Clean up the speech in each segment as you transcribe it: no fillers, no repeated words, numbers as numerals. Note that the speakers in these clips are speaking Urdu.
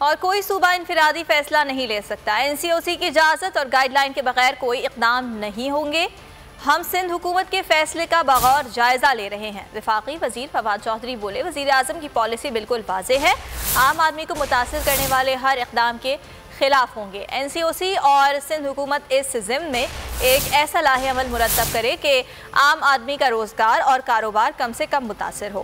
اور کوئی صوبہ انفرادی فیصلہ نہیں لے سکتا۔ NCOC کی اجازت اور گائیڈ لائن کے بغیر کوئی اقدام نہیں ہوں گے۔ ہم سندھ حکومت کے فیصلے کا بغور جائزہ لے رہے ہیں۔ وفاقی وزیر فواد چودھری بولے، وزیر اعظم کی پالیسی بالکل واضح ہے، عام آدمی کو متاثر کرنے والے ہر اقدام کے خلاف ہوں گے۔ NCOC اور سندھ حکومت اس ضمن میں ایک ایسا لاہ عمل مرتب کرے کہ عام آدمی کا روزگار اور کاروبار کم سے کم متاثر ہو۔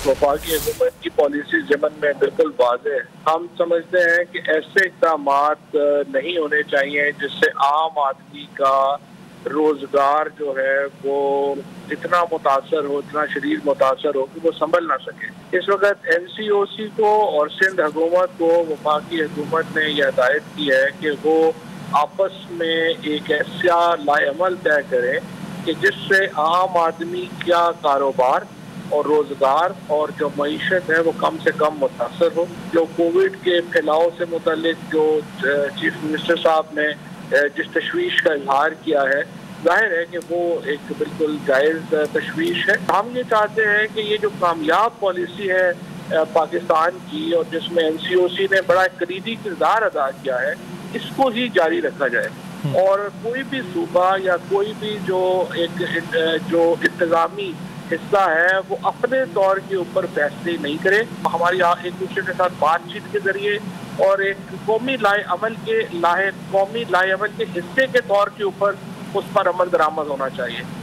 وفاقی حکومت کی پالیسی ضمن میں بالکل واضح ہے۔ ہم سمجھتے ہیں کہ ایسے اقدامات نہیں ہونے چاہیے جس سے عام آدمی کا روزگار جو ہے وہ اتنا متاثر ہو، اتنا شدید متاثر ہو کہ وہ سنبھل نہ سکے۔ اس وقت NCOC کو اور سندھ حکومت کو وفاقی حکومت نے یہ ہدایت کی ہے کہ وہ آپس میں ایک ایسا لائحہ عمل طے کریں کہ جس سے عام آدمی کا کاروبار اور روزگار اور جو معیشت ہے وہ کم سے کم متاثر ہو۔ جو کووڈ کے پھیلاؤ سے متعلق جو چیف منسٹر صاحب نے جس تشویش کا اظہار کیا ہے، ظاہر ہے کہ وہ ایک بالکل جائز تشویش ہے۔ ہم یہ چاہتے ہیں کہ یہ جو کامیاب پالیسی ہے پاکستان کی اور جس میں NCOC نے بڑا کلیدی کردار ادا کیا ہے، اس کو ہی جاری رکھا جائے اور کوئی بھی صوبہ یا کوئی بھی جو انتظامی حصہ ہے وہ اپنے طور کے اوپر فیصلے نہیں کرے۔ ہماری ایک دوسرے کے ساتھ بات چیت کے ذریعے اور ایک قومی لاہ عمل کے حصے کے طور کے اوپر اس پر عمل درآمد ہونا چاہیے۔